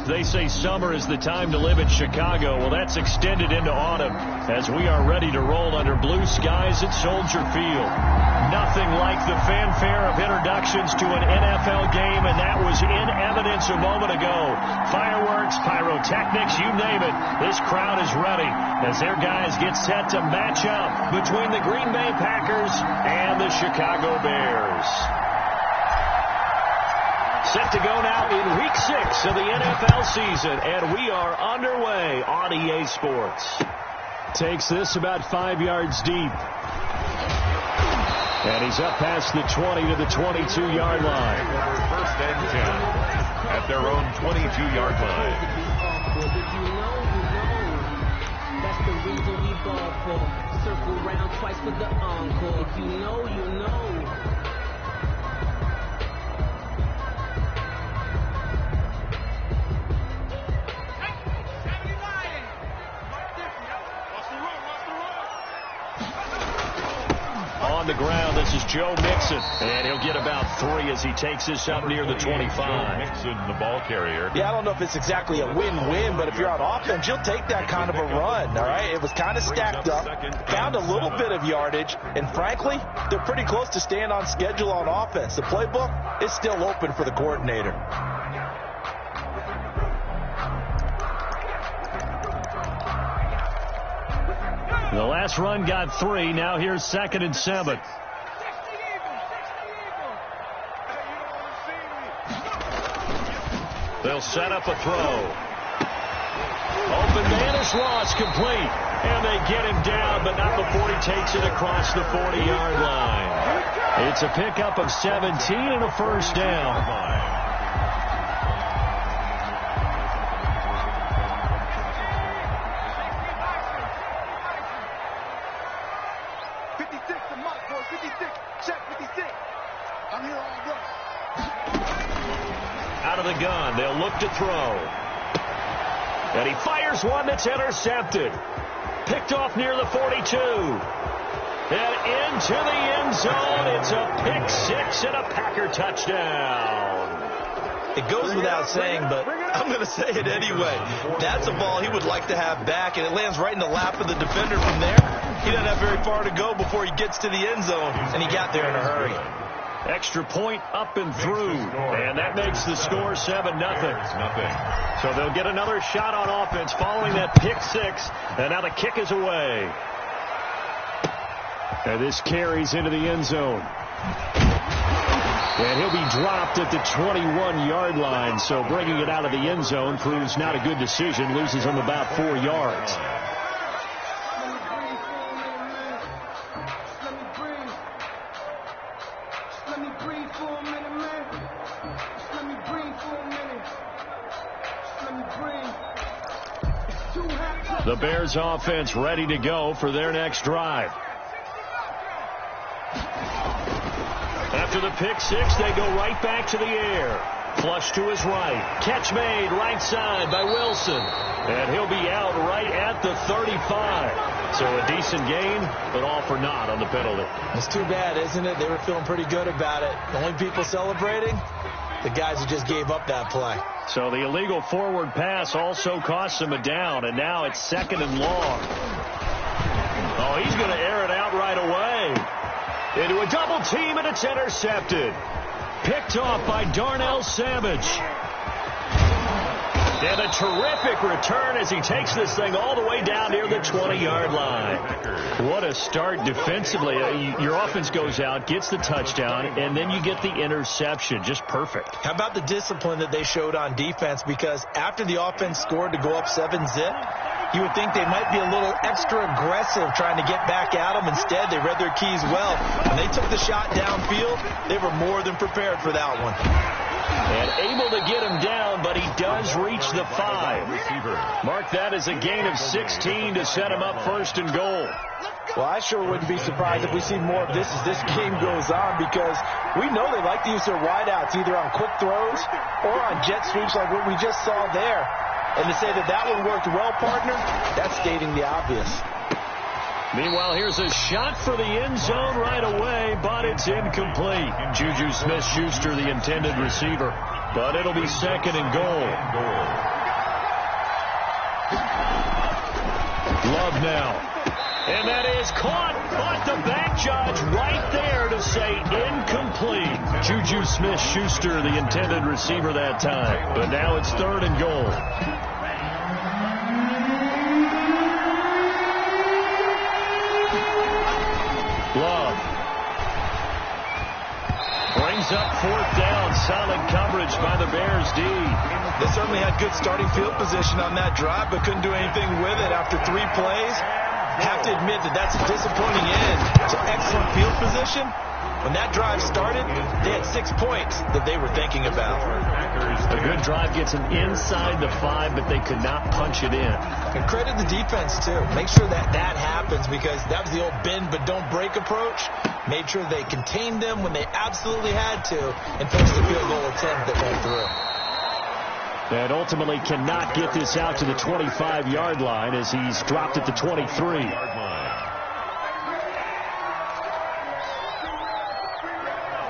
They say summer is the time to live in Chicago. Well, that's extended into autumn as we are ready to roll under blue skies at Soldier Field. Nothing like the fanfare of introductions to an NFL game, and that was in evidence a moment ago. Fireworks, pyrotechnics, you name it. This crowd is ready as their guys get set to match up between the Green Bay Packers and the Chicago Bears. Set to go now in Week 6 of the NFL season, and we are underway on EA Sports. Takes this about 5 yards deep. And he's up past the 20 to the 22-yard line. First and 10 at their own 22-yard line. That's the reason we ball for. Circle round twice for the encore. If you know, you know. On the ground, this is Joe Mixon, and he'll get about 3 as he takes this up near the 25. Mixon, the ball carrier. Yeah, I don't know if it's exactly a win-win, but if you're on offense, you'll take that kind of a run, all right? It was kind of stacked up, found a little bit of yardage, and frankly, they're pretty close to staying on schedule on offense. The playbook is still open for the coordinator. The last run got 3. Now here's 2nd and 7. They'll set up a throw. Open man is Ross, complete. And they get him down, but not before he takes it across the 40-yard line. It's a pickup of 17 and a first down. Out of the gun, they'll look to throw. And he fires one that's intercepted. Picked off near the 42. And into the end zone. It's a pick 6 and a Packer touchdown. It goes without saying, but I'm going to say it anyway. That's a ball he would like to have back, and it lands right in the lap of the defender from there. He doesn't have very far to go before he gets to the end zone, and he got there in a hurry. Extra point up and through, and that makes the score 7-0. So they'll get another shot on offense following that pick 6, and now the kick is away. And this carries into the end zone. And he'll be dropped at the 21-yard line, so bringing it out of the end zone proves not a good decision, loses him about 4 yards. The Bears offense ready to go for their next drive. After the pick 6, they go right back to the air. Flush to his right. Catch made right side by Wilson. And he'll be out right at the 35. So a decent gain, but all for naught on the penalty. It's too bad, isn't it? They were feeling pretty good about it. The only people celebrating, the guys who just gave up that play. So the illegal forward pass also costs him a down, and now it's 2nd and long. Oh, he's going to air it out right away. Into a double team, and it's intercepted. Picked off by Darnell Savage. And a terrific return as he takes this thing all the way down near the 20-yard line. What a start defensively. Your offense goes out, gets the touchdown, and then you get the interception. Just perfect. How about the discipline that they showed on defense? Because after the offense scored to go up 7-zip, you would think they might be a little extra aggressive trying to get back at them. Instead, they read their keys well. When they took the shot downfield, they were more than prepared for that one. And able to get him down, but he does reach the 5. Mark that as a gain of 16 to set him up 1st and goal. Well, I sure wouldn't be surprised if we see more of this as this game goes on, because we know they like to use their wideouts either on quick throws or on jet sweeps like what we just saw there. And to say that one worked well, partner, that's stating the obvious. Meanwhile, here's a shot for the end zone right away, but it's incomplete. Juju Smith-Schuster, the intended receiver. But it'll be 2nd and goal. Love now. And that is caught, but the back judge right there to say incomplete. Juju Smith-Schuster, the intended receiver that time. But now it's 3rd and goal. Love. Brings up 4th down. Solid coverage by the Bears D. They certainly had good starting field position on that drive, but couldn't do anything with it after 3 plays. Have to admit that that's a disappointing end to excellent field position. When that drive started, they had 6 points that they were thinking about. A good drive gets them inside the 5, but they could not punch it in. And credit the defense, too. Make sure that happens, because that was the old bend but don't break approach. Made sure they contained them when they absolutely had to and forced the field goal attempt that went through. And ultimately cannot get this out to the 25-yard line as he's dropped at the 23.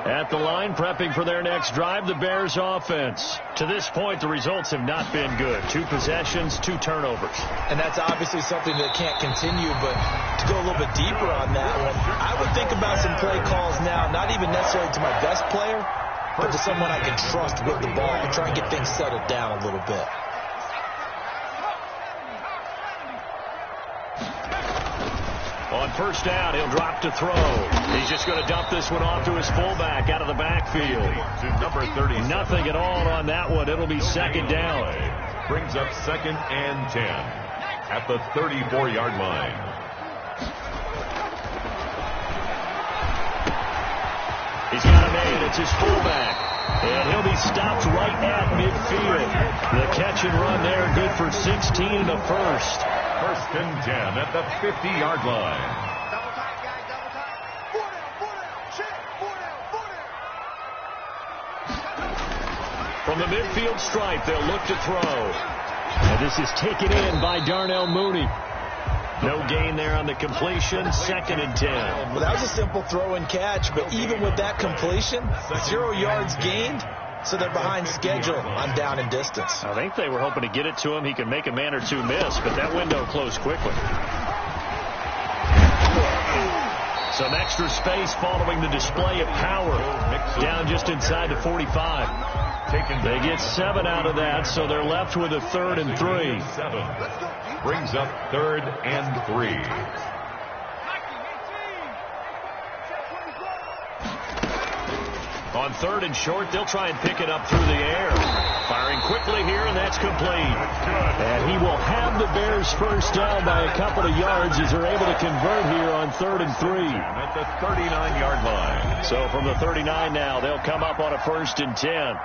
At the line, prepping for their next drive, the Bears offense. To this point, the results have not been good. 2 possessions, 2 turnovers. And that's obviously something that can't continue, but to go a little bit deeper on that one, I would think about some play calls now, not even necessarily to my best player, but to someone I can trust with the ball and try and get things settled down a little bit. On 1st down, he'll drop to throw. He's just going to dump this one off to his fullback out of the backfield. To number 30. Nothing at all on that one. It'll be 2nd down. Brings up 2nd and 10 at the 34-yard line. He's got a man. It's his fullback. And he'll be stopped right at midfield. The catch and run there, good for 16 and a first. 1st and 10 at the 50-yard line. From the midfield stripe, they'll look to throw. And this is taken in by Darnell Mooney. No gain there on the completion. 2nd and 10. Well, that was a simple throw and catch, but even with that completion, 0 yards gained, so they're behind schedule on down and distance. I think they were hoping to get it to him. He could make a man or 2 miss, but that window closed quickly. Some extra space following the display of power. Down just inside the 45. They get 7 out of that, so they're left with a 3rd and 3. 7 brings up 3rd and 3. On 3rd and short, they'll try and pick it up through the air. Firing quickly here, and that's complete. And he will have the Bears' 1st down by a couple of yards as they're able to convert here on 3rd and 3. At the 39-yard line. So from the 39 now, they'll come up on a 1st and 10.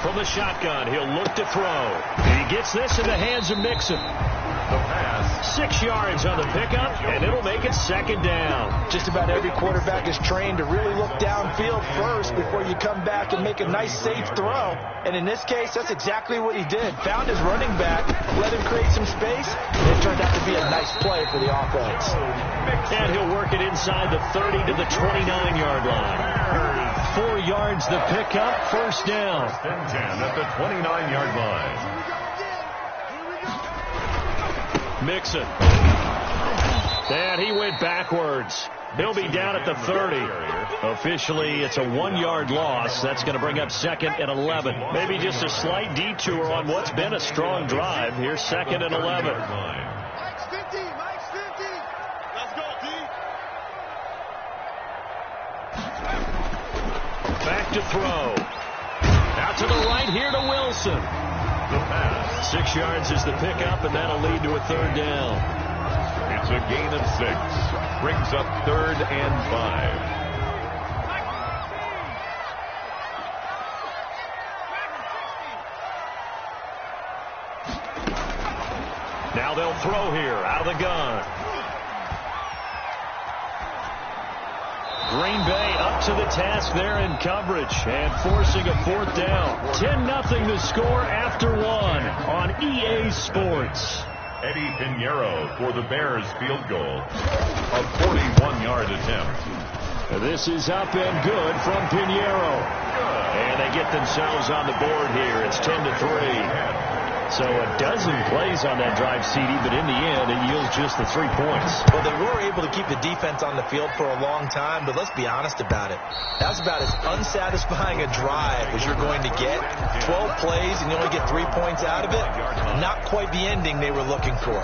From the shotgun, he'll look to throw. And he gets this in the hands of Mixon. The pass. 6 yards on the pickup, and it'll make it 2nd down. Just about every quarterback is trained to really look downfield first before you come back and make a nice, safe throw. And in this case, that's exactly what he did. Found his running back, let him create some space, and it turned out to be a nice play for the offense. And he'll work it inside the 30 to the 29-yard line. 4 yards the pickup, 1st down. 1st and 10 at the 29-yard line. Mixon. And he went backwards. He'll be down at the 30. Officially, it's a 1-yard loss. That's going to bring up 2nd and 11. Maybe just a slight detour on what's been a strong drive. Here's 2nd and 11. Back to throw. Out to the right here to Wilson. The pass. 6 yards is the pickup, and that'll lead to a 3rd down. It's a gain of 6. Brings up 3rd and 5. Now they'll throw here out of the gun. Green Bay up to the task there in coverage and forcing a 4th down. 10-0 the score after 1 on EA Sports. Eddie Pinheiro for the Bears field goal. A 41-yard attempt. This is up and good from Pinheiro. And they get themselves on the board here. It's 10-3. So a dozen plays on that drive, CD, but in the end, it yields just the 3 points. Well, they were able to keep the defense on the field for a long time, but let's be honest about it. That's about as unsatisfying a drive as you're going to get. 12 plays, and you only get 3 points out of it. Not quite the ending they were looking for.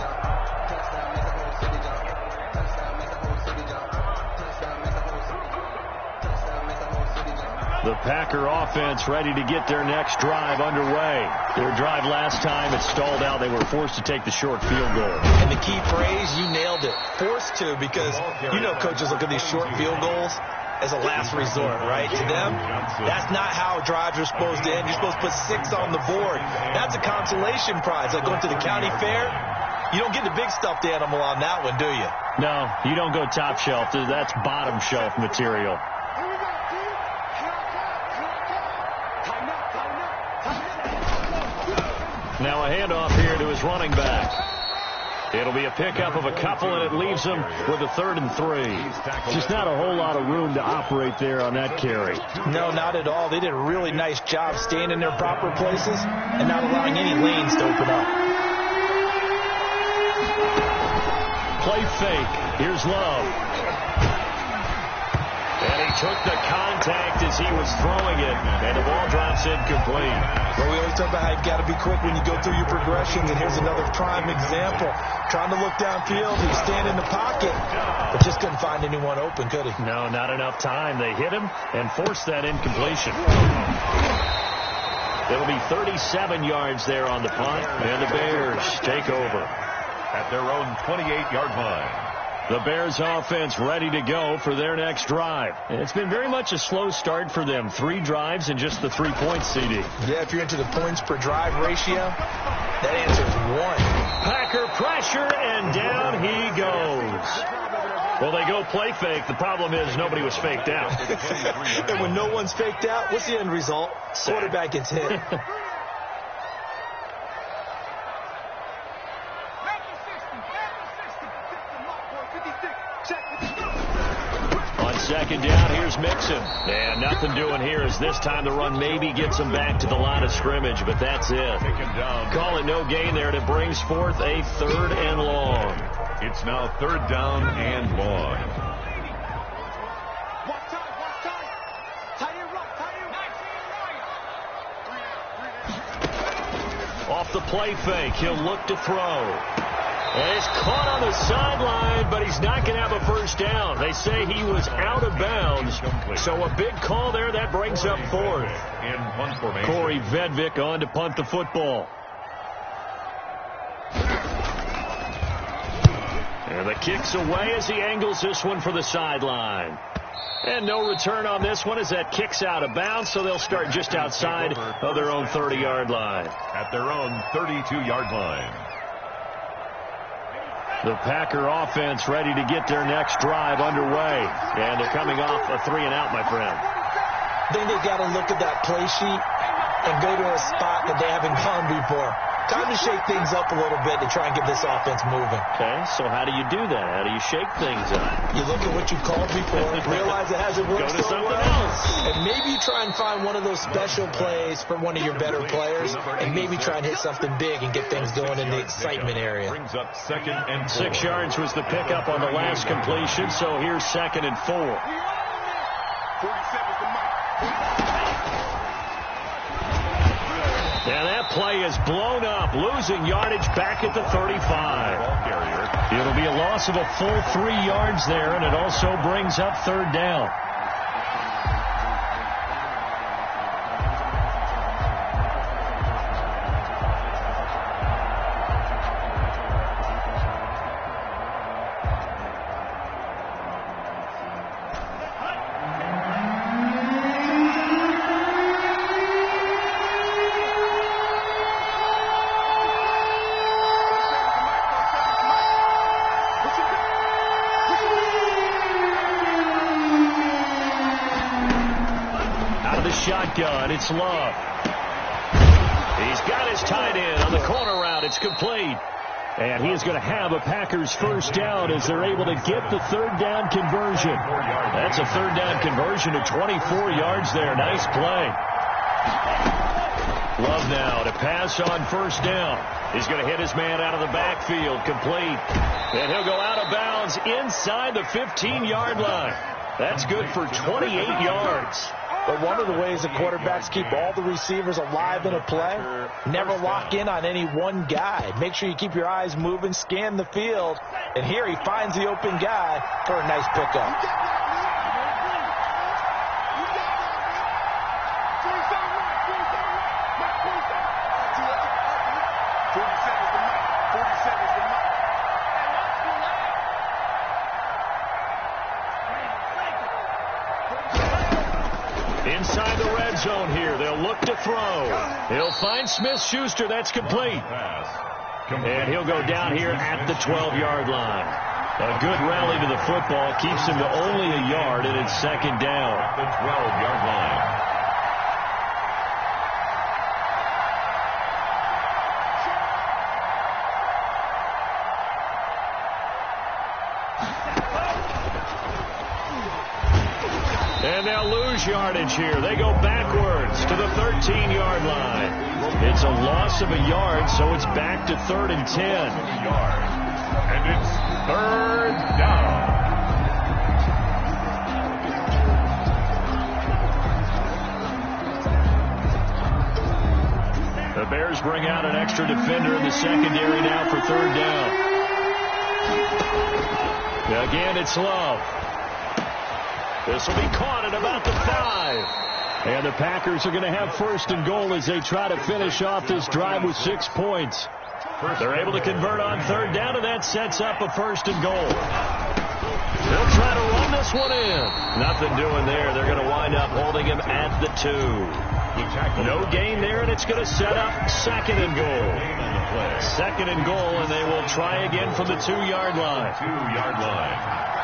The Packer offense ready to get their next drive underway. Their drive last time, it stalled out. They were forced to take the short field goal. And the key phrase, you nailed it. Forced to, because you know coaches look at these short field goals as a last resort, right? To them, that's not how drives are supposed to end. You're supposed to put 6 on the board. That's a consolation prize. Like going to the county fair, you don't get the big stuffed animal on that one, do you? No, you don't go top shelf. That's bottom shelf material. Now a handoff here to his running back. It'll be a pickup of a couple, and it leaves him with a 3rd and 3. Just not a whole lot of room to operate there on that carry. No, not at all. They did a really nice job staying in their proper places and not allowing any lanes to open up. Play fake. Here's Love. And he took the contact as he was throwing it, and the ball drops incomplete. Well, we always talk about how you've got to be quick when you go through your progressions, and here's another prime example. Trying to look downfield, he's standing in the pocket, but just couldn't find anyone open, could he? No, not enough time. They hit him and forced that incompletion. It'll be 37 yards there on the punt, and the Bears take over at their own 28-yard line. The Bears offense ready to go for their next drive. It's been very much a slow start for them. 3 drives and just the 3 points, CD. Yeah, if you're into the points per drive ratio, that answer is 1. Packer pressure, and down he goes. Well, they go play fake. The problem is nobody was faked out. And when no one's faked out, what's the end result? Quarterback gets hit. Second down, here's Mixon. And nothing doing here as this time the run maybe gets him back to the line of scrimmage, but that's it. Call it no gain there, and it brings forth a 3rd and long. It's now 3rd down and long. Off the play fake, he'll look to throw. And he's caught on the sideline, but he's not going to have a first down. They say he was out of bounds. So a big call there. That brings up 4th. Corey Vedvik on to punt the football. And the kick's away as he angles this one for the sideline. And no return on this one as that kicks out of bounds, so they'll start just outside of their own 30-yard line. At their own 32-yard line. The Packer offense ready to get their next drive underway. And they're coming off a 3-and-out, my friend. I think they've got to look at that play sheet and go to a spot that they haven't gone before. Time to shake things up a little bit to try and get this offense moving. Okay, so how do you do that? How do you shake things up? You look at what you called before, realize it hasn't worked so well, and maybe you try and find one of those special plays for one of your better players, and maybe try and hit something big and get things going in the excitement area. Brings up 2nd and 4. 6 yards was the pickup on the last completion, so here's 2nd and 4. And that play is blown up, losing yardage back at the 35. It'll be a loss of a full 3 yards there, and it also brings up 3rd down. Shotgun, it's Love. He's got his tight end on the corner route. It's complete. And he is going to have a Packers first down as they're able to get the third down conversion. That's a third down conversion to 24 yards there. Nice play. Love now to pass on first down. He's going to hit his man out of the backfield, complete. And he'll go out of bounds inside the 15-yard line. That's good for 28 yards. But one of the ways the quarterbacks keep all the receivers alive in a play, never lock in on any one guy. Make sure you keep your eyes moving, scan the field, and here he finds the open guy for a nice pickup. Inside the red zone here, they'll look to throw. He'll find Smith-Schuster. That's complete. And he'll go down here at the 12-yard line. A good rally to the football keeps him to only a yard, and it's second down. The 12-yard line. And they'll lose yardage here. They go backwards to the 13-yard line. It's a loss of a yard, so it's back to 3rd and 10. And it's third down. The Bears bring out an extra defender in the secondary now for third down. Again, it's Love. This will be caught at about the 5. And the Packers are going to have first and goal as they try to finish off this drive with 6 points. They're able to convert on third down, and that sets up a first and goal. They'll try to run this one in. Nothing doing there. They're going to wind up holding him at the 2. No gain there, and it's going to set up second and goal. Second and goal, and they will try again from the 2-yard line. 2-yard line.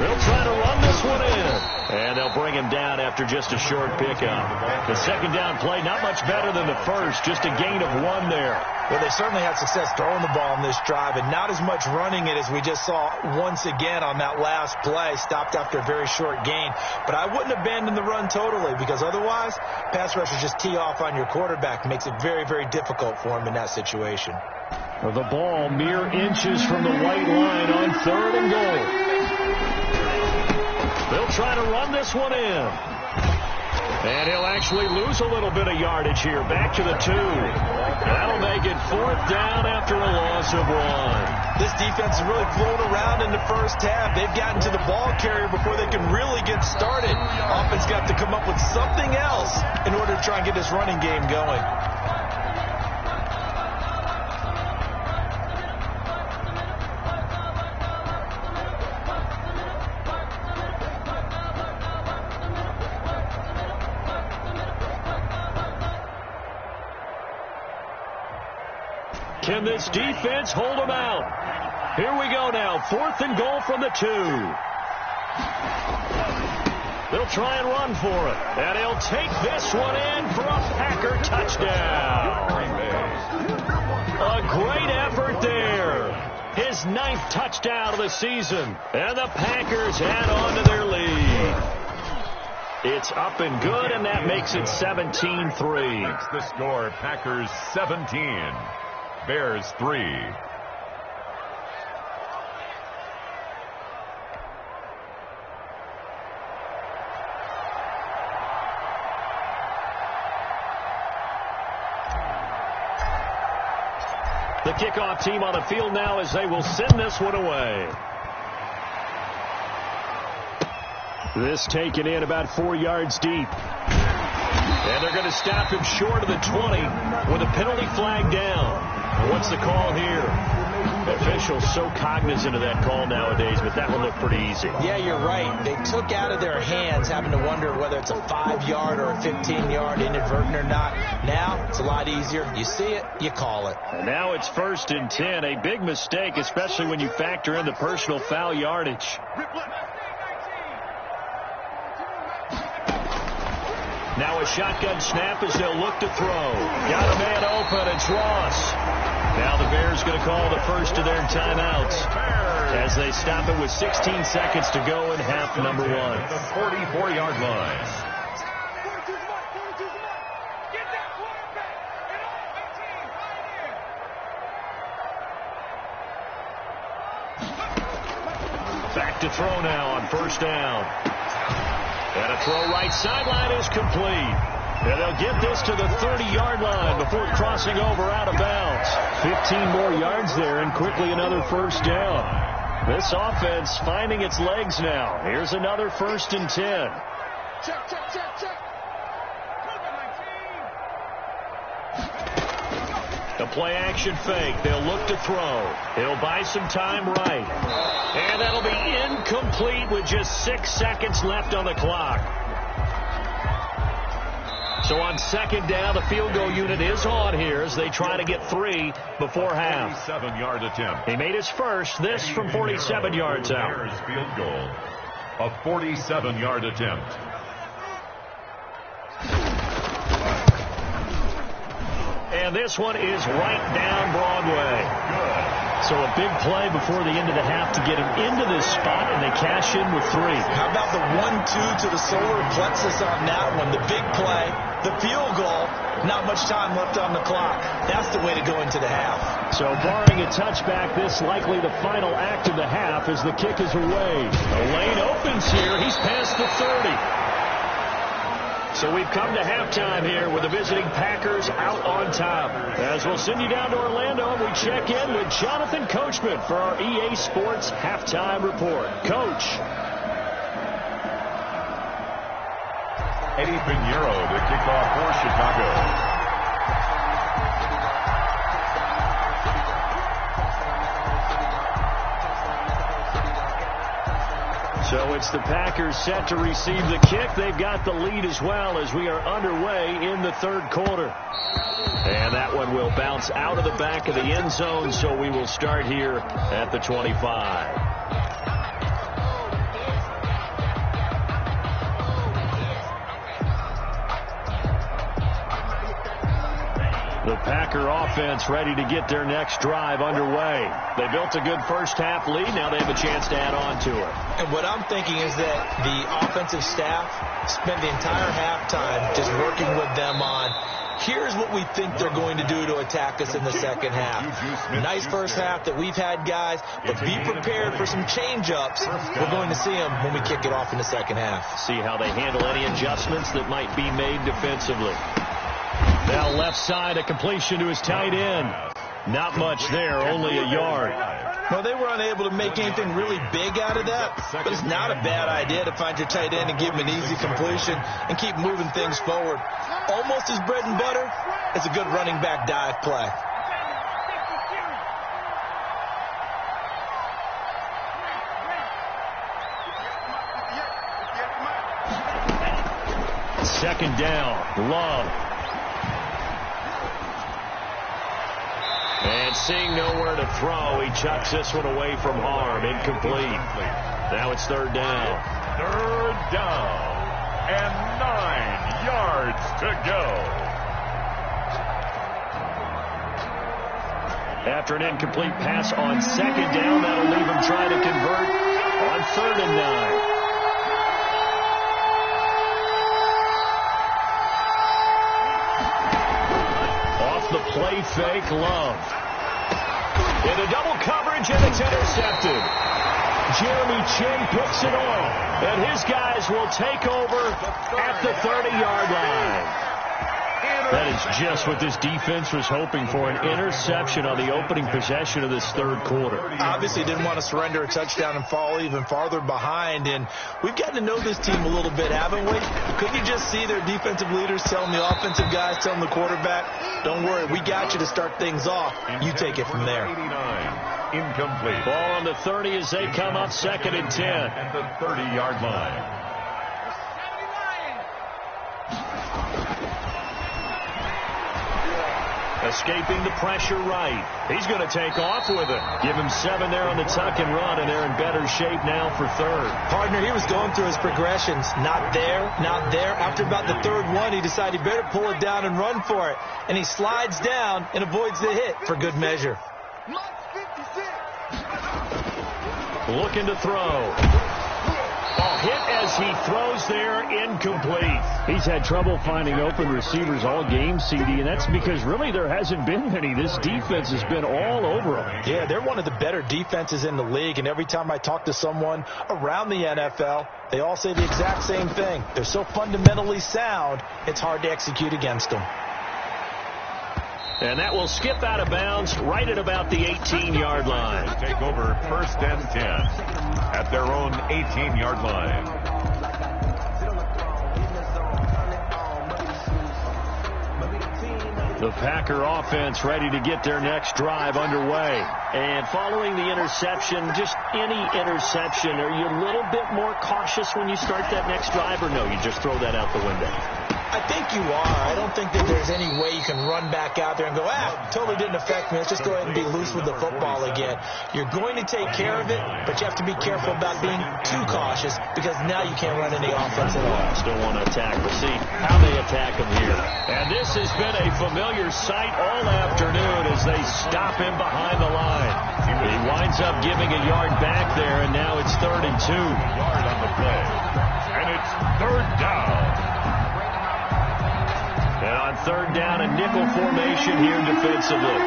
They'll try to run this one in. And they'll bring him down after just a short pickup. The second down play, not much better than the first. Just a gain of 1 there. Well, they certainly had success throwing the ball in this drive, and not as much running it as we just saw once again on that last play. Stopped after a very short gain. But I wouldn't abandon the run totally, because otherwise, pass rushers just tee off on your quarterback. Makes it very, very difficult for him in that situation. The ball mere inches from the white line on third and goal. They'll try to run this one in. And he'll actually lose a little bit of yardage here. Back to the 2. That'll make it 4th down after a loss of 1. This defense has really flown around in the first half. They've gotten to the ball carrier before they can really get started. Offense got to come up with something else in order to try and get this running game going. Can this defense hold them out? Here we go now. 4th and goal from the 2. They'll try and run for it. And he'll take this one in for a Packer touchdown. A great effort there. His 9th touchdown of the season. And the Packers add on to their lead. It's up and good, and that makes it 17-3. That's the score. Packers 17. Bears 3. The kickoff team on the field now as they will send this one away. This taken in about 4 yards deep. And they're going to stop him short of the 20 with a penalty flag down. What's the call here? Officials so cognizant of that call nowadays, but that one looked pretty easy. Yeah, you're right. They took out of their hands having to wonder whether it's a 5-yard or a 15-yard inadvertent or not. Now, it's a lot easier. You see it, you call it. And now it's 1st and 10. A big mistake, especially when you factor in the personal foul yardage. Now a shotgun snap as they'll look to throw. Got a man open. It's Ross. Now the Bears going to call the first of their timeouts as they stop it with 16 seconds to go in half number 1. The 44-yard line. Back to throw now on 1st down. And a throw right sideline is complete. And they'll get this to the 30-yard line before crossing over out of bounds. 15 more yards there and quickly another 1st down. This offense finding its legs now. Here's another 1st and 10. The play action fake. They'll look to throw. He'll buy some time right. And that'll be incomplete with just 6 seconds left on the clock. So on 2nd down, the field goal unit is on here as they try to get 3 before half. 47-yard attempt. He made his first, this from 47 yards out. Bears field goal. A 47-yard attempt. And this one is right down Broadway. So a big play before the end of the half to get him into this spot, and they cash in with 3. How about the 1-2 to the solar plexus on that one? The big play, the field goal, not much time left on the clock. That's the way to go into the half. So barring a touchback, this likely the final act of the half as the kick is away. The lane opens here. He's past the 30. So we've come to halftime here with the visiting Packers out on top. As we'll send you down to Orlando, we check in with Jonathan Coachman for our EA Sports Halftime Report. Coach. Eddie Pinheiro to kick off for Chicago. So it's the Packers set to receive the kick. They've got the lead as well as we are underway in the 3rd quarter. And that one will bounce out of the back of the end zone, so we will start here at the 25. The Packer offense ready to get their next drive underway. They built a good first half lead. Now they have a chance to add on to it. And what I'm thinking is that the offensive staff spent the entire halftime just working with them on, here's what we think they're going to do to attack us in the second half. Nice first half that we've had, guys, but be prepared for some change-ups. We're going to see them when we kick it off in the second half. See how they handle any adjustments that might be made defensively. Now left side, a completion to his tight end. Not much there, only a yard. Well, they were unable to make anything really big out of that, but it's not a bad idea to find your tight end and give him an easy completion and keep moving things forward. Almost his bread and butter. It's a good running back dive play. Second down, Love. And seeing nowhere to throw, he chucks this one away from harm. Incomplete. Now it's 3rd down. 3rd down. And 9 yards to go. After an incomplete pass on 2nd down, that'll leave him trying to convert on 3rd and 9. The play fake, Love. Into double coverage, and it's intercepted. Jeremy Chin picks it off, and his guys will take over at the 30-yard line. That is just what this defense was hoping for, an interception on the opening possession of this third quarter. Obviously didn't want to surrender a touchdown and fall even farther behind, and we've gotten to know this team a little bit, haven't we? Couldn't you just see their defensive leaders telling the offensive guys, telling the quarterback, don't worry, we got you to start things off. You take it from there. 89, incomplete. Ball on the 30 as they come up 2nd and 10. At the 30-yard line. Escaping the pressure right. He's going to take off with it. Give him 7 there on the tuck and run, and they're in better shape now for third. Partner, he was going through his progressions. Not there, not there. After about the third one, he decided he better pull it down and run for it. And he slides down and avoids the hit for good measure. Looking to throw. Hit as he throws there, incomplete. He's had trouble finding open receivers all game, CD, and that's because really there hasn't been many. This defense has been all over them. Yeah, they're one of the better defenses in the league, and every time I talk to someone around the NFL, they all say the exact same thing. They're so fundamentally sound, it's hard to execute against them. And that will skip out of bounds right at about the 18-yard line. Take over 1st and 10 at their own 18-yard line. The Packer offense ready to get their next drive underway. And following the interception, just any interception, are you a little bit more cautious when you start that next drive, or no, you just throw that out the window? I think you are. I don't think that there's any way you can run back out there and go, totally didn't affect me. Let's just go ahead and be loose with the football again. You're going to take care of it, but you have to be careful about being too cautious because now you can't run any offense at all. Still want to attack. We'll see how they attack him here. And this has been a familiar sight all afternoon as they stop him behind the line. He winds up giving a yard back there, and now it's 3rd and 2. Yard on the play. And it's 3rd down. And on 3rd down, a nickel formation here defensively.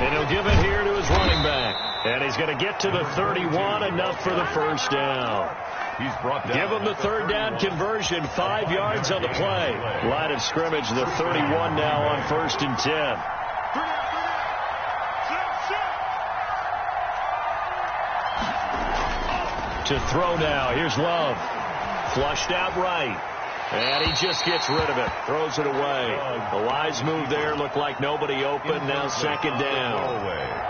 And he'll give it here to his running back. And he's going to get to the 31, enough for the 1st down. He's brought down. Give him the 3rd down conversion, 5 yards on the play. Line of scrimmage, the 31 now on 1st and 10. To throw now, here's Love. Flushed out right. And he just gets rid of it. Throws it away. The wise move there. Looked like nobody open. Now 2nd down.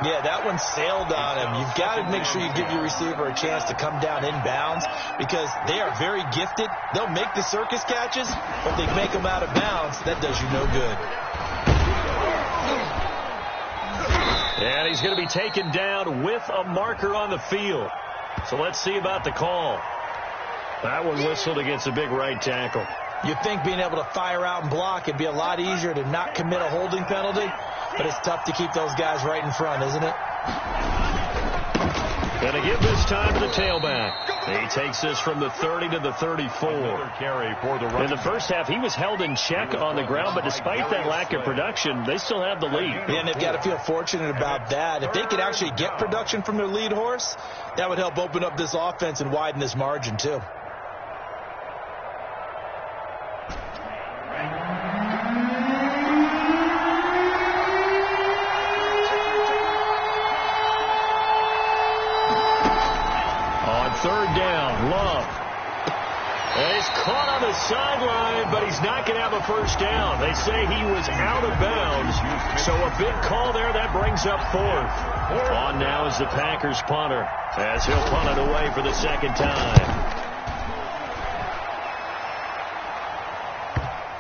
Yeah, that one sailed on him. You've got to make sure you give your receiver a chance to come down inbounds because they are very gifted. They'll make the circus catches, but they make them out of bounds. That does you no good. And he's going to be taken down with a marker on the field. So let's see about the call. That one whistled against a big right tackle. You'd think being able to fire out and block it'd be a lot easier to not commit a holding penalty, but it's tough to keep those guys right in front, isn't it? Going to give this time to the tailback. He takes this from the 30 to the 34. Carry for the in the first half, he was held in check on the ground, but despite that lack of production, they still have the lead. Yeah, and they've got to feel fortunate about that. If they could actually get production from their lead horse, that would help open up this offense and widen this margin, too. On 3rd down, Love. And he's caught on the sideline, but he's not going to have a 1st down. They say he was out of bounds, so a big call there. That brings up 4th. On now is the Packers punter, as he'll punt it away for the 2nd time.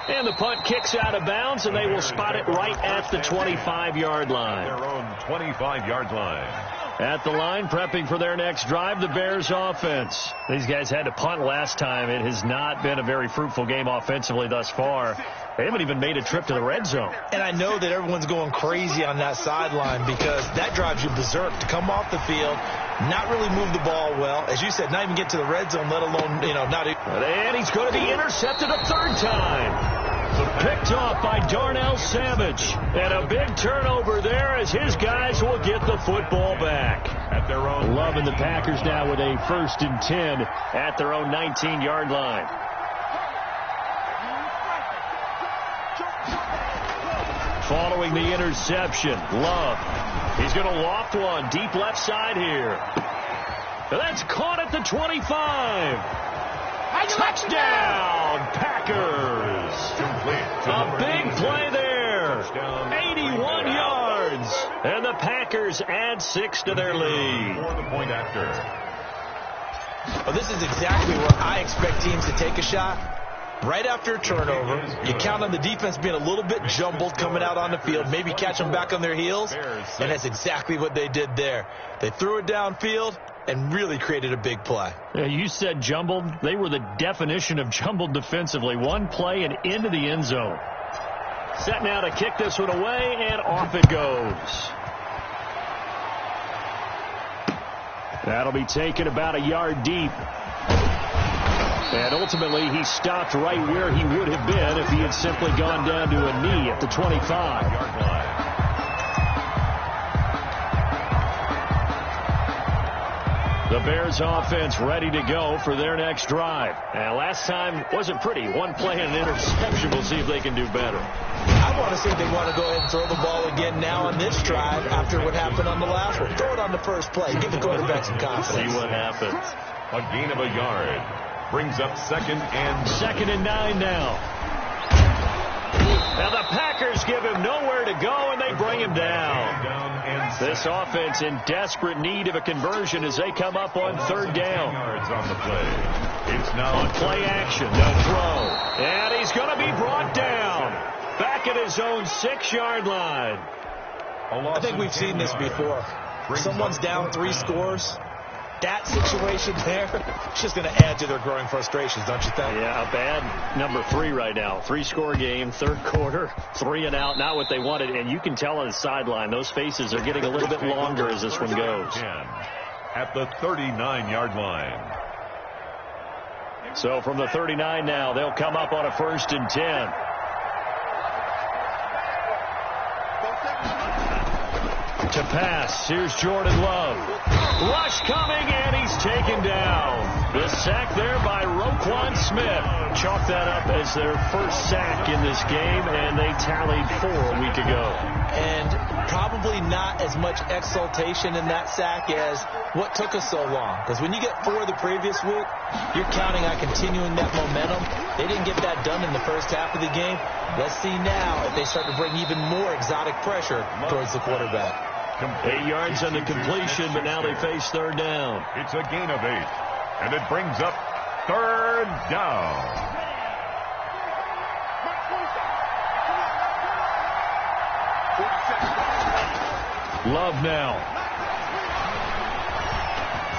And the punt kicks out of bounds, and they will spot it right at the 25-yard line. Their own 25-yard line. At the line, prepping for their next drive, the Bears offense. These guys had to punt last time. It has not been a very fruitful game offensively thus far. They haven't even made a trip to the red zone. And I know that everyone's going crazy on that sideline because that drives you berserk to come off the field, not really move the ball well. As you said, not even get to the red zone, let alone, not even. And he's going to be intercepted a 3rd time. Picked off by Darnell Savage. And a big turnover there as his guys will get the football back. At their own. Loving the Packers now with a 1st and 10 at their own 19-yard line. following the interception. Love. He's going to loft one deep left side here. And that's caught at the 25. Touchdown, Packers. A big play there. 81 yards. And the Packers add 6 to their lead. For the point after. Well, this is exactly where I expect teams to take a shot. Right after a turnover, you count on the defense being a little bit jumbled coming out on the field, maybe catch them back on their heels, and that's exactly what they did there. They threw it downfield and really created a big play. Yeah, you said jumbled. They were the definition of jumbled defensively. One play and into the end zone. Set now to kick this one away, and off it goes. That'll be taken about a yard deep. And ultimately, he stopped right where he would have been if he had simply gone down to a knee at the 25-yard line. The Bears offense ready to go for their next drive. And last time wasn't pretty. One play and an interception. We'll see if they can do better. I want to see if they want to go ahead and throw the ball again now on this drive after what happened on the last one. Throw it on the first play. Give the quarterback some confidence. See what happens. A gain of a yard. Brings up second and 9 now. Now the Packers give him nowhere to go, and they bring him down. This offense in desperate need of a conversion as they come up on third down. Yards on the play. It's now on play action. They'll throw. And he's going to be brought down. Back at his own 6-yard line. I think we've seen this before. Someone's down 3 scores. That situation there, it's just going to add to their growing frustrations, don't you think? Yeah, a bad number 3 right now. 3-score game, third quarter, 3 and out, not what they wanted. And you can tell on the sideline, those faces are getting a little bit longer as this one goes. At the 39-yard line. So from the 39 now, they'll come up on a 1st and 10. To pass, here's Jordan Love. Rush coming, and he's taken down. The sack there by Roquan Smith. Chalk that up as their first sack in this game, and they tallied 4 a week ago. And probably not as much exultation in that sack as what took us so long. Because when you get 4 the previous week, you're counting on continuing that momentum. They didn't get that done in the first half of the game. Let's see now if they start to bring even more exotic pressure towards the quarterback. 8 yards on the completion, but now they face third down. It's a gain of 8, and it brings up third down. Love now.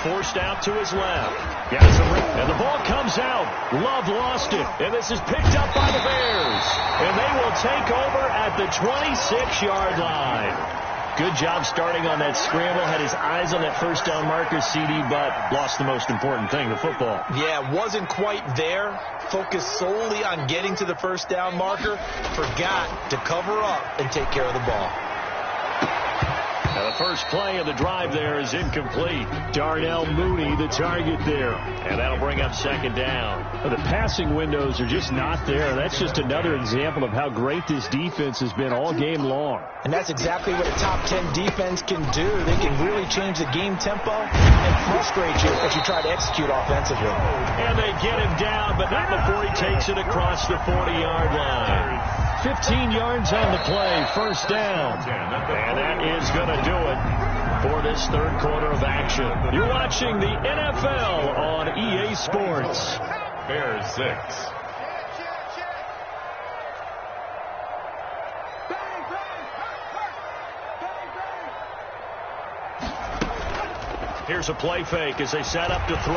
Forced out to his left. Got some rip, and the ball comes out. Love lost it, and this is picked up by the Bears. And they will take over at the 26-yard line. Good job starting on that scramble. Had his eyes on that first down marker, CD, but lost the most important thing, the football. Yeah, wasn't quite there. Focused solely on getting to the first down marker. Forgot to cover up and take care of the ball. Now the first play of the drive there is incomplete. Darnell Mooney, the target there. And that'll bring up second down. The passing windows are just not there. That's just another example of how great this defense has been all game long. And that's exactly what a top 10 defense can do. They can really change the game tempo and frustrate you as you try to execute offensively. And they get him down, but not before he takes it across the 40-yard line. 15 yards on the play, first down. And that is going to do it for this third quarter of action. You're watching the NFL on EA Sports. Bears 6. Here's a play fake as they set up to throw.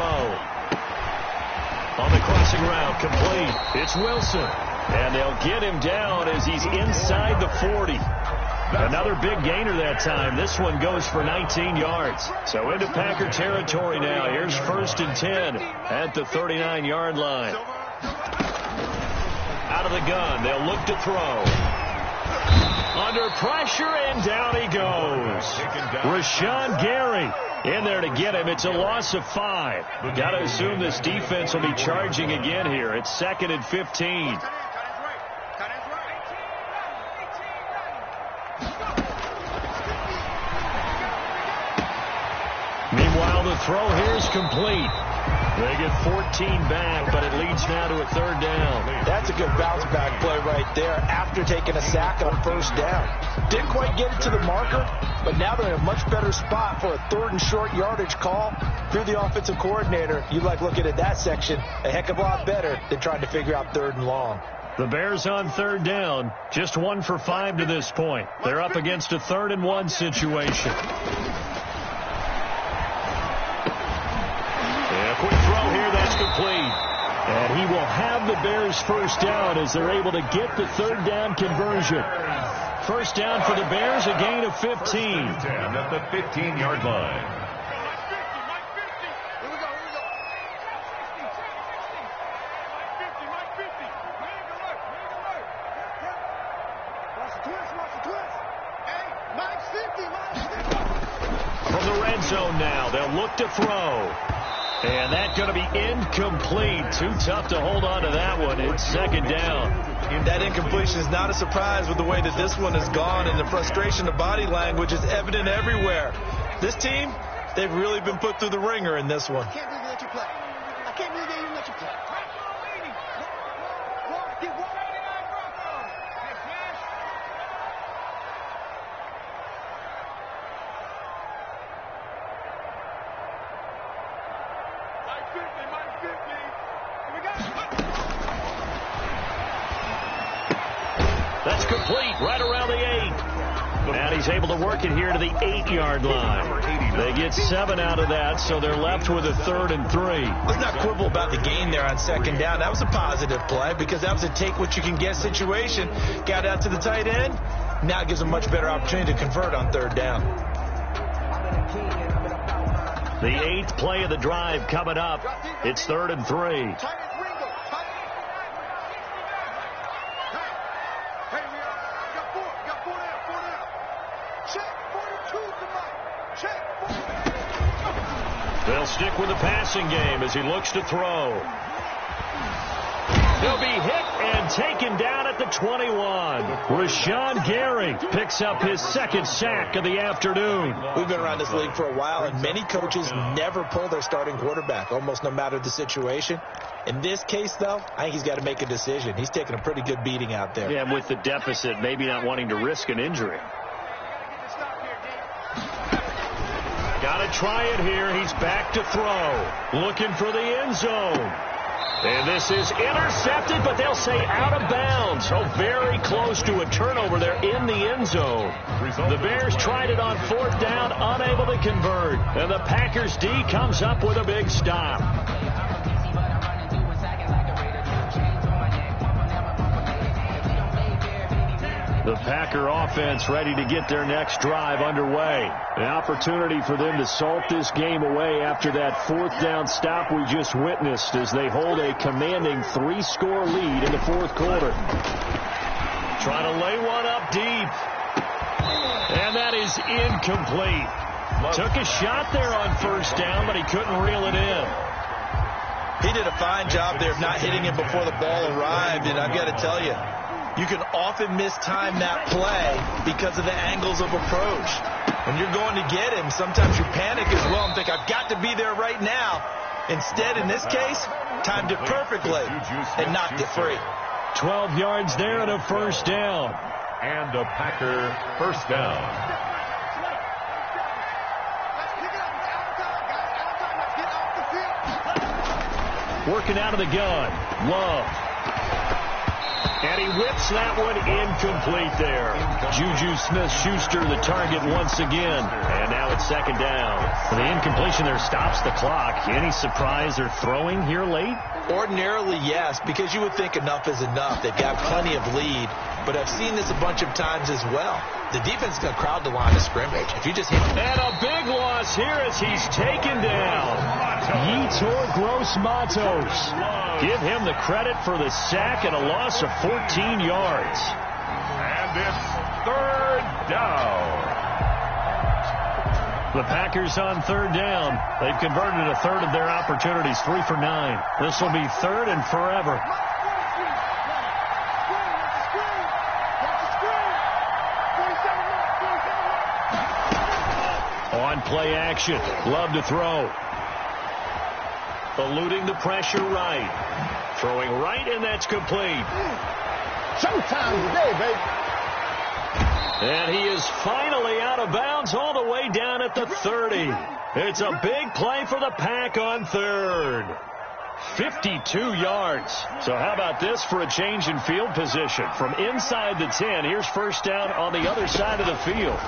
On the crossing route, complete. It's Wilson. And they'll get him down as he's inside the 40. Another big gainer that time. This one goes for 19 yards. So into Packer territory now. Here's 1st and 10 at the 39-yard line. Out of the gun. They'll look to throw. Under pressure, and down he goes. Rashawn Gary in there to get him. It's a loss of 5. Got to assume this defense will be charging again here. It's 2nd and 15. Meanwhile, the throw here is complete. They get 14 back, but it leads now to a third down. That's a good bounce back play right there after taking a sack on first down. Didn't quite get it to the marker, but now they're in a much better spot for a third and short yardage call. If you're the offensive coordinator, you like looking at that section a heck of a lot better than trying to figure out third and long. The Bears on third down, just 1 for 5 to this point. They're up against a 3rd and 1 situation. A quick throw here, that's complete. And he will have the Bears first down as they're able to get the third down conversion. First down for the Bears, a gain of 15. At the 15-yard line. From the red zone now, they'll look to throw. And that's going to be incomplete. Too tough to hold on to that one. It's second down. That incompletion is not a surprise with the way that this one has gone, and the frustration of body language is evident everywhere. This team, they've really been put through the ringer in this one. I can't believe they let you play. I can't believe they even let you play. That's complete right around the 8. And he's able to work it here to the 8-yard line. They get 7 out of that, so they're left with a 3rd and 3. Let's not quibble about the gain there on second down. That was a positive play because that was a take-what-you-can-get situation. Got out to the tight end. Now it gives them much better opportunity to convert on third down. The 8th play of the drive coming up. It's 3rd and 3. They'll stick with the passing game as he looks to throw. He'll be hit and taken down at the 21. Rashawn Gary picks up his 2nd sack of the afternoon. We've been around this league for a while, and many coaches never pull their starting quarterback, almost no matter the situation. In this case, though, I think he's got to make a decision. He's taking a pretty good beating out there. Yeah, with the deficit, maybe not wanting to risk an injury. Got to try it here. He's back to throw. Looking for the end zone. And this is intercepted, but they'll say out of bounds. So very close to a turnover there in the end zone. The Bears tried it on 4th down, unable to convert. And the Packers D comes up with a big stop. The Packer offense ready to get their next drive underway. An opportunity for them to salt this game away after that 4th down stop we just witnessed as they hold a commanding 3-score lead in the 4th quarter. Trying to lay one up deep. And that is incomplete. Took a shot there on 1st down, but he couldn't reel it in. He did a fine job there of not hitting him before the ball arrived, and I've got to tell you, you can often mistime that play because of the angles of approach. When you're going to get him, sometimes you panic as well and think, I've got to be there right now. Instead, in this case, timed it perfectly and knocked it free. 12 yards there and a 1st down. And a Packer 1st down. Working out of the gun. Love. And he whips that one incomplete there. Juju Smith-Schuster the target once again. And now it's 2nd down. The incompletion there stops the clock. Any surprise they're throwing here late? Ordinarily, yes, because you would think enough is enough. They've got plenty of lead. But I've seen this a bunch of times as well. The defense is going to crowd the line of scrimmage. If you just hit... And a big loss here as he's taken down. Yetur Gross-Matos. Give him the credit for the sack and a loss of 14 yards. And it's 3rd down. The Packers on 3rd down. They've converted a 1/3 of their opportunities, 3 for 9. This will be 3rd and forever. On play action. Love to throw. Eluding the pressure right. Throwing right, and that's complete. Showtime today, baby. And he is finally out of bounds all the way down at the 30. It's a big play for the Pack on third. 52 yards. So how about this for a change in field position? From inside the 10, here's first down on the other side of the field.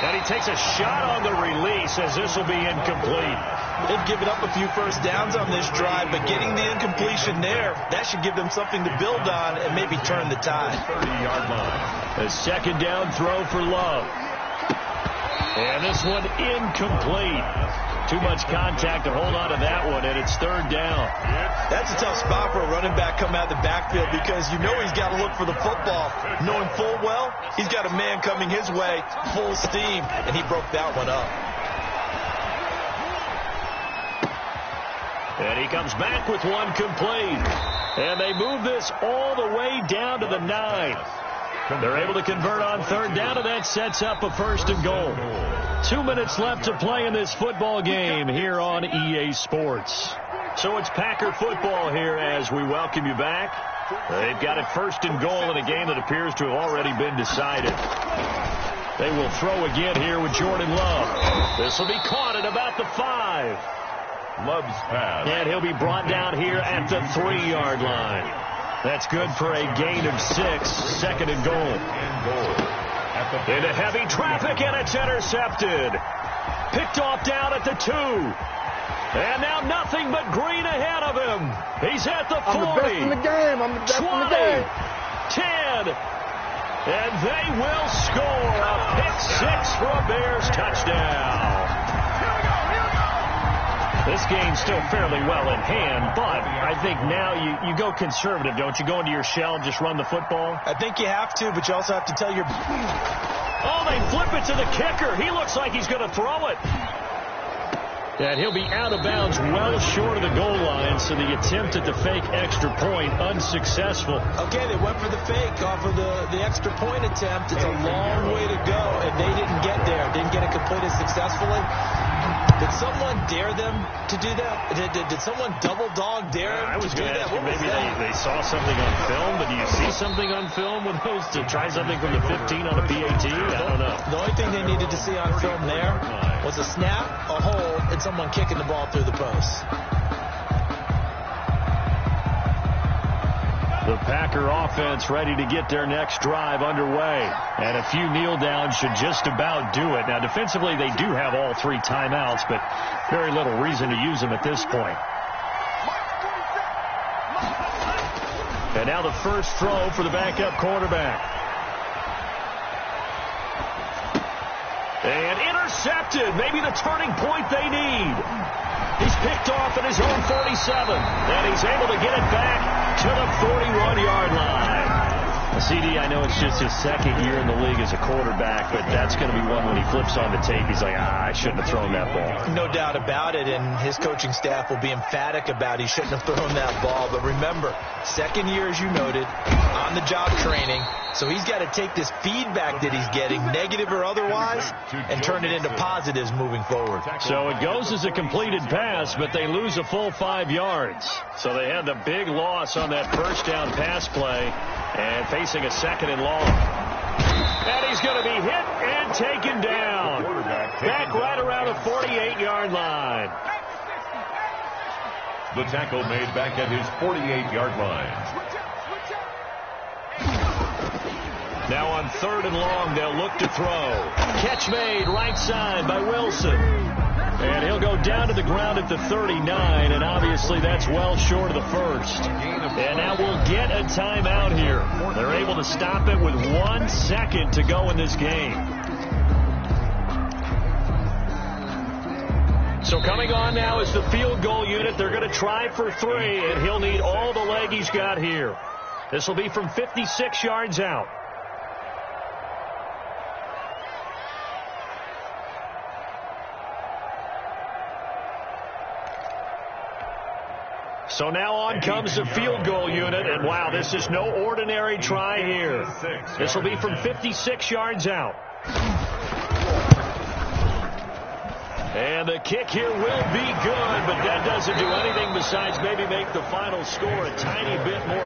And he takes a shot on the release as this will be incomplete. They've given up a few first downs on this drive, but getting the incompletion there, that should give them something to build on and maybe turn the tide. 30-yard line. A second down throw for Love. And this one incomplete. Too much contact to hold on to that one, and it's third down. That's a tough spot for a running back coming out of the backfield because you know he's got to look for the football. Knowing full well, he's got a man coming his way, full steam, and he broke that one up. And he comes back with one complete. And they move this all the way down to the 9. They're able to convert on third down, and that sets up a first and goal. 2 minutes left to play in this football game here on EA Sports. So it's Packer football here as we welcome you back. They've got it first and goal in a game that appears to have already been decided. They will throw again here with Jordan Love. This will be caught at about the 5. Love's pass. And he'll be brought down here at the 3-yard line. That's good for a gain of 6, second and goal. Into heavy traffic, and it's intercepted. Picked off down at the 2. And now nothing but green ahead of him. He's at the 40. I'm the best in the game. I'm the best 20, in the game. 10. And they will score a pick 6 for a Bears touchdown. This game's still fairly well in hand, but I think now you go conservative, don't you? Go into your shell and just run the football? I think you have to, but you also have to tell your... Oh, they flip it to the kicker. He looks like he's going to throw it. And he'll be out of bounds well short of the goal line, so the attempt at the fake extra point unsuccessful. Okay, they went for the fake off of the extra point attempt. It's a long way to go, and they didn't get there. Didn't get it completed successfully. Did someone dare them to do that? Did someone double dog dare them to do that? Maybe they saw something on film, but do you see something on film with those to try something from the 15 on a PAT? I don't know. The only thing they needed to see on film there was a snap, a hold, and someone kicking the ball through the post. The Packer offense ready to get their next drive underway. And a few kneel downs should just about do it. Now, defensively, they do have all 3 timeouts, but very little reason to use them at this point. And now the first throw for the backup quarterback. And intercepted. Maybe the turning point they need. He's picked off at his own 47. And he's able to get it back to the 41-yard line. CD, I know it's just his second year in the league as a quarterback, but that's going to be one when he flips on the tape. He's like, I shouldn't have thrown that ball. No doubt about it, and his coaching staff will be emphatic about he shouldn't have thrown that ball. But remember, second year, as you noted, on-the-job training. So he's got to take this feedback that he's getting, negative or otherwise, and turn it into positives moving forward. So it goes as a completed pass, but they lose a full 5 yards. So they had the big loss on that first down pass play and facing a second and long. And he's going to be hit and taken down. Back right around the 48-yard line. The tackle made back at his 48-yard line. Now on third and long, they'll look to throw. Catch made right side by Wilson. And he'll go down to the ground at the 39, and obviously that's well short of the first. And now we'll get a timeout here. They're able to stop it with 1 second to go in this game. So coming on now is the field goal unit. They're going to try for 3, and he'll need all the leg he's got here. This will be from 56 yards out. So now on comes the field goal unit, and wow, this is no ordinary try here. This will be from 56 yards out. And the kick here will be good, but that doesn't do anything besides maybe make the final score a tiny bit more.